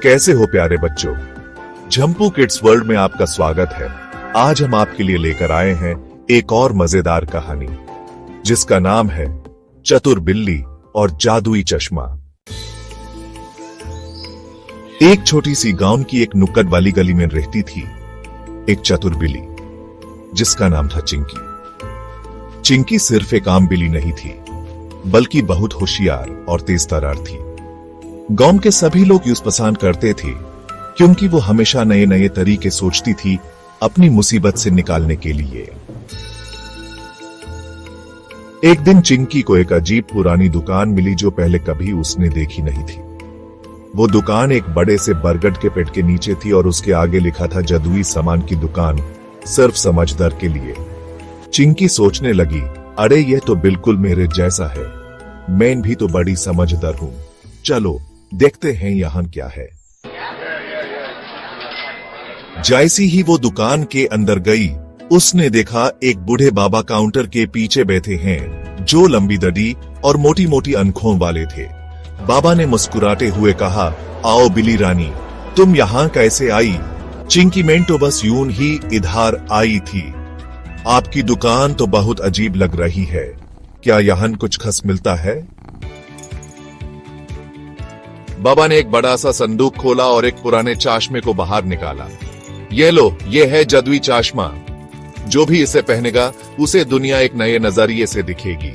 कैसे हो प्यारे बच्चों? झम्पू किड्स वर्ल्ड में आपका स्वागत है। आज हम आपके लिए लेकर आए हैं एक और मजेदार कहानी जिसका नाम है चतुर बिल्ली और जादुई चश्मा। एक छोटी सी गांव की एक नुक्कड़ वाली गली में रहती थी एक चतुर बिल्ली जिसका नाम था चिंकी। चिंकी सिर्फ एक आम बिल्ली नहीं थी बल्कि बहुत होशियार और तेज तर्रार थी। गांव के सभी लोग उसे पसंद करते थे क्योंकि वो हमेशा नए नए तरीके सोचती थी अपनी मुसीबत से निकालने के लिए। एक दिन चिंकी को एक अजीब पुरानी दुकान मिली जो पहले कभी उसने देखी नहीं थी। वो दुकान एक बड़े से बरगद के पेड़ के नीचे थी और उसके आगे लिखा था जादुई सामान की दुकान, सिर्फ समझदार के लिए। चिंकी सोचने लगी, अरे यह तो बिल्कुल मेरे जैसा है, मैं भी तो बड़ी समझदार हूं। चलो देखते हैं यहां क्या है। जैसी ही वो दुकान के अंदर गई उसने देखा एक बूढ़े बाबा काउंटर के पीछे बैठे हैं जो लंबी दाढ़ी और मोटी मोटी आंखों वाले थे। बाबा ने मुस्कुराते हुए कहा, आओ बिल्ली रानी, तुम यहाँ कैसे आई? चिंकी, मैं तो बस यूं ही इधर आई थी। आपकी दुकान तो बहुत अजीब लग रही है, क्या यहाँ कुछ खास मिलता है? बाबा ने एक बड़ा सा संदूक खोला और एक पुराने चश्मे को बाहर निकाला। ये लो, ये है जादुई चश्मा। जो भी इसे पहनेगा उसे दुनिया एक नए नजरिए से दिखेगी,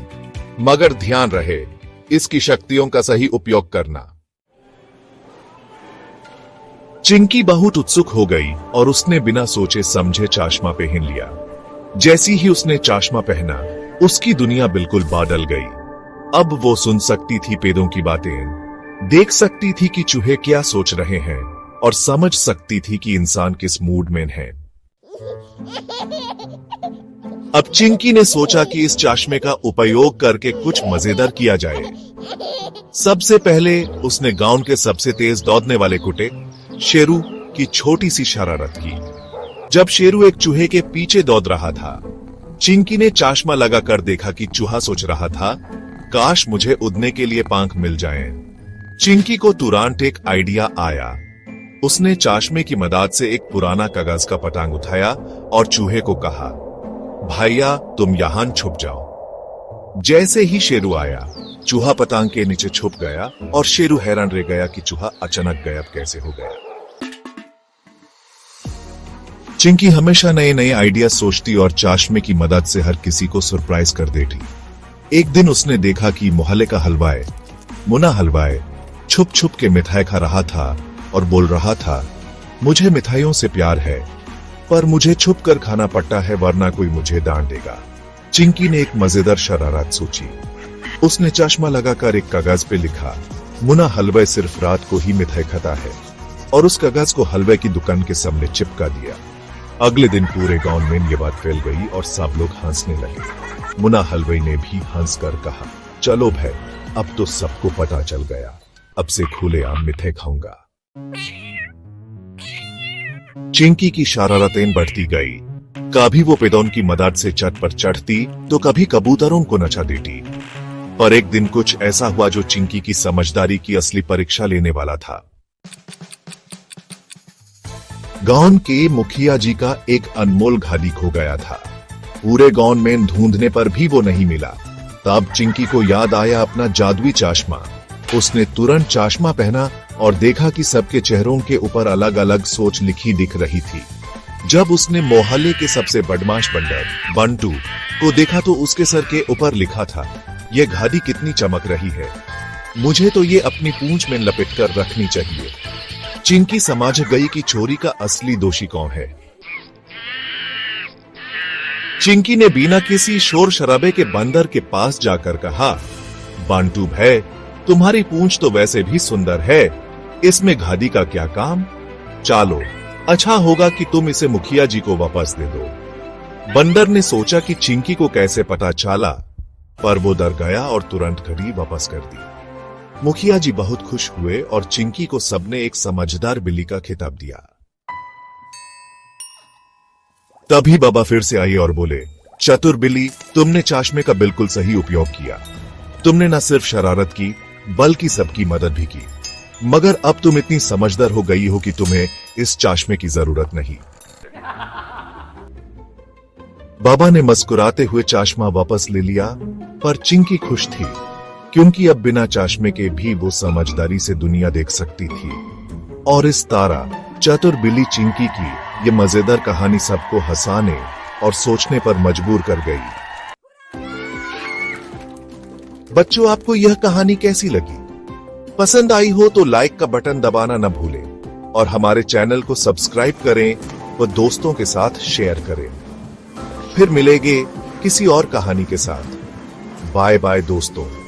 मगर ध्यान रहे इसकी शक्तियों का सही उपयोग करना। चिंकी बहुत उत्सुक हो गई और उसने बिना सोचे समझे चश्मा पहन लिया। जैसी ही उसने चश्मा पहना उसकी दुनिया बिल्कुल बदल गई। अब वो सुन सकती थी पेड़ों की बातें, देख सकती थी कि चूहे क्या सोच रहे हैं और समझ सकती थी कि इंसान किस मूड में है। अब चिंकी ने सोचा कि इस चश्मे का उपयोग करके कुछ मजेदार किया जाए। सबसे पहले उसने गांव के सबसे तेज दौड़ने वाले कुत्ते शेरू की छोटी सी शरारत की। जब शेरू एक चूहे के पीछे दौड़ रहा था, चिंकी ने चश्मा लगाकर देखा कि चूहा सोच रहा था, काश मुझे उड़ने के लिए पंख मिल जाएं। चिंकी को तुरंत एक आइडिया आया। उसने चश्मे की मदद से एक पुराना कागज का पतंग उठाया और चूहे को कहा, भैया तुम यहां छुप जाओ। जैसे ही शेरू आया, चूहा पतंग के नीचे छुप गया और शेरू हैरान रह गया कि चूहा अचानक गायब कैसे हो गया। चिंकी हमेशा नए नए आइडिया सोचती और चश्मे की मदद से हर किसी को सरप्राइज कर देती। एक दिन उसने देखा कि मोहल्ले का हलवाई मुन्ना हलवाई छुप छुप के मिठाई खा रहा था और बोल रहा था, मुझे मिठाइयों से प्यार है पर मुझे छुप कर खाना पड़ता है वरना कोई मुझे डांट देगा। चिंकी ने एक मजेदार शरारत सोची। उसने चश्मा लगाकर एक कागज पे लिखा, मुन्ना हलवाई सिर्फ रात को ही मिठाई खाता है, और उस कागज को हलवाई की दुकान के सामने चिपका दिया। अगले दिन पूरे गांव में ये बात फैल गई और सब लोग हंसने लगे। मुन्ना हलवाई ने भी हंसकर कहा, चलो भाई, अब तो सबको पता चल गया, अब से खुलेआम मिठाई खाऊंगा। चिंकी की शरारतें बढ़ती गई। कभी वो पेड़ों की मदद से छत पर चढ़ती तो कभी कबूतरों को नचा देती। पर एक दिन कुछ ऐसा हुआ जो चिंकी की समझदारी की असली परीक्षा लेने वाला था। गांव के मुखिया जी का एक अनमोल घड़ी खो गया था। पूरे गांव में ढूंढने पर भी वो नहीं मिला। तब चिंकी को याद आया अपना जादुई चश्मा। उसने तुरंत चश्मा पहना और देखा कि सबके चेहरों के ऊपर अलग अलग सोच लिखी दिख रही थी। जब उसने मोहल्ले के सबसे बदमाश बंदर बंटू को देखा तो उसके सर के ऊपर लिखा था, यह घड़ी कितनी चमक रही है, मुझे तो ये अपनी पूंछ में लपेटकर रखनी चाहिए। चिंकी समझ गई कि चोरी का असली दोषी कौन है। चिंकी ने बिना किसी शोर शराबे के बंदर के पास जाकर कहा, बंटू भाई, तुम्हारी पूंछ तो वैसे भी सुंदर है, इसमें घड़ी का क्या काम? चलो, अच्छा होगा कि तुम इसे मुखिया जी को वापस दे दो। बंदर ने सोचा कि चिंकी को कैसे पता चला, पर वो डर गया और तुरंत घड़ी वापस कर दी। मुखिया जी बहुत खुश हुए और चिंकी को सबने एक समझदार बिल्ली का खिताब दिया। तभी बाबा फिर से आए और बोले, चतुर बिल्ली, तुमने चश्मे का बिल्कुल सही उपयोग किया। तुमने न सिर्फ शरारत की बल्कि सबकी मदद भी की। मगर अब तुम इतनी समझदार हो गई हो कि तुम्हें इस चश्मे की जरूरत नहीं। बाबा ने मुस्कुराते हुए चश्मा वापस ले लिया, पर चिंकी खुश थी क्योंकि अब बिना चश्मे के भी वो समझदारी से दुनिया देख सकती थी। और इस तारा चतुर बिल्ली चिंकी की ये मजेदार कहानी सबको हंसाने और सोचने पर मजबूर कर गई। बच्चों, आपको यह कहानी कैसी लगी? पसंद आई हो तो लाइक का बटन दबाना न भूलें और हमारे चैनल को सब्सक्राइब करें व दोस्तों के साथ शेयर करें। फिर मिलेंगे किसी और कहानी के साथ। बाय बाय दोस्तों।